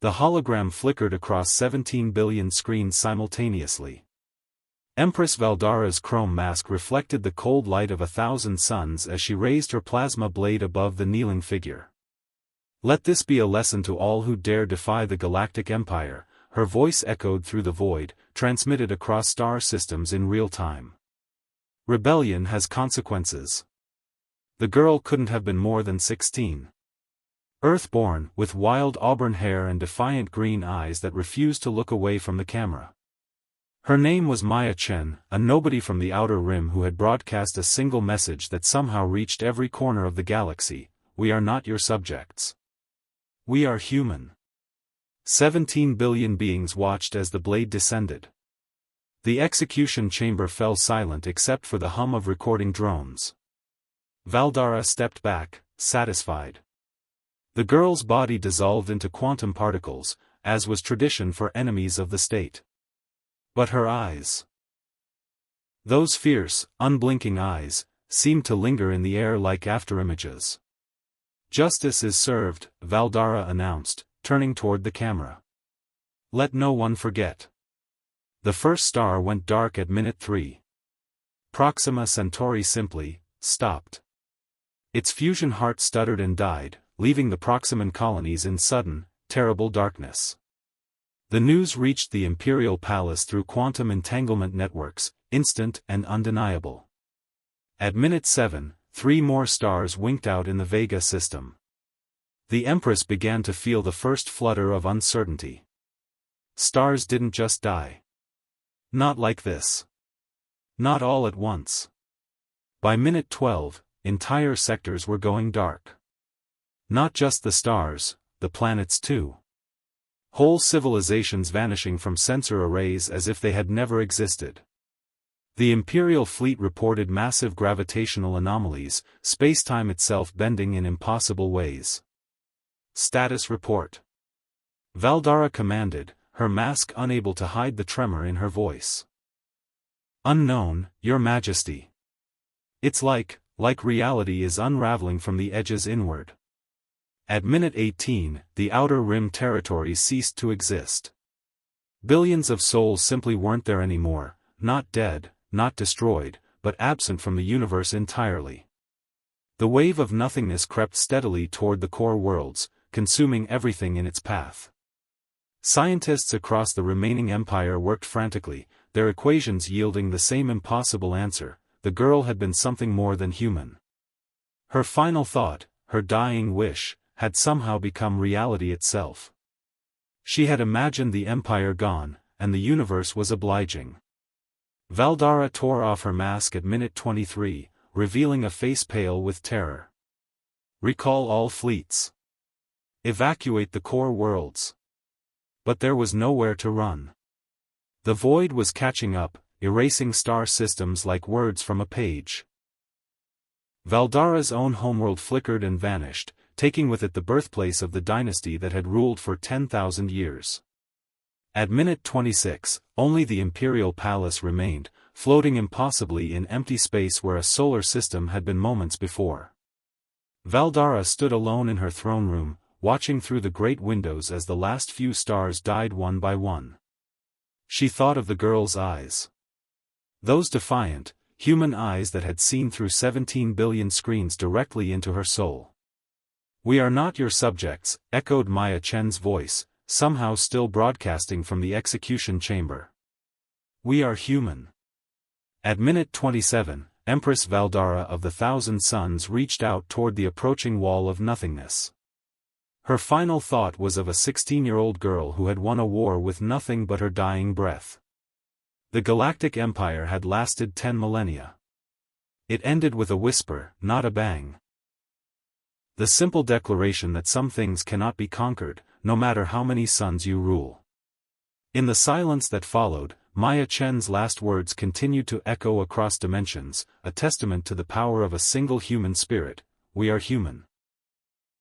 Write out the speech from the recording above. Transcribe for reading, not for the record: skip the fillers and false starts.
The hologram flickered across 17 billion screens simultaneously. Empress Valdara's chrome mask reflected the cold light of 1,000 suns as she raised her plasma blade above the kneeling figure. "Let this be a lesson to all who dare defy the Galactic Empire," her voice echoed through the void, transmitted across star systems in real time. "Rebellion has consequences." The girl couldn't have been more than 16. Earthborn, with wild auburn hair and defiant green eyes that refused to look away from the camera. Her name was Maya Chen, a nobody from the Outer Rim who had broadcast a single message that somehow reached every corner of the galaxy: "We are not your subjects. We are human." 17 billion beings watched as the blade descended. The execution chamber fell silent except for the hum of recording drones. Valdara stepped back, satisfied. The girl's body dissolved into quantum particles, as was tradition for enemies of the state. But her eyes, those fierce, unblinking eyes, seemed to linger in the air like afterimages. "Justice is served," Valdara announced, turning toward the camera. "Let no one forget." The first star went dark at minute 3. Proxima Centauri simply stopped. Its fusion heart stuttered and died, leaving the Proximan colonies in sudden, terrible darkness. The news reached the Imperial Palace through quantum entanglement networks, instant and undeniable. At minute 7, 3 more stars winked out in the Vega system. The Empress began to feel the first flutter of uncertainty. Stars didn't just die. Not like this. Not all at once. By minute 12, entire sectors were going dark. Not just the stars, the planets too. Whole civilizations vanishing from sensor arrays as if they had never existed. The Imperial fleet reported massive gravitational anomalies, space-time itself bending in impossible ways. "Status report." Valdara commanded, her mask unable to hide the tremor in her voice. "Unknown, Your Majesty. It's like reality is unraveling from the edges inward." At minute 18, the Outer Rim territories ceased to exist. Billions of souls simply weren't there anymore, not dead, not destroyed, but absent from the universe entirely. The wave of nothingness crept steadily toward the core worlds, consuming everything in its path. Scientists across the remaining empire worked frantically, their equations yielding the same impossible answer: the girl had been something more than human. Her final thought, her dying wish, had somehow become reality itself. She had imagined the empire gone, and the universe was obliging. Valdara tore off her mask at minute 23, revealing a face pale with terror. "Recall all fleets. Evacuate the core worlds." But there was nowhere to run. The void was catching up, erasing star systems like words from a page. Valdara's own homeworld flickered and vanished, taking with it the birthplace of the dynasty that had ruled for 10,000 years. At minute 26, only the Imperial Palace remained, floating impossibly in empty space where a solar system had been moments before. Valdara stood alone in her throne room, watching through the great windows as the last few stars died one by one. She thought of the girl's eyes. Those defiant, human eyes that had seen through 17 billion screens directly into her soul. "We are not your subjects," echoed Maya Chen's voice, somehow still broadcasting from the execution chamber. "We are human." At minute 27, Empress Valdara of the Thousand Suns reached out toward the approaching wall of nothingness. Her final thought was of a 16-year-old girl who had won a war with nothing but her dying breath. The Galactic Empire had lasted 10 millennia. It ended with a whisper, not a bang. The simple declaration that some things cannot be conquered, no matter how many suns you rule. In the silence that followed, Maya Chen's last words continued to echo across dimensions, a testament to the power of a single human spirit: "We are human."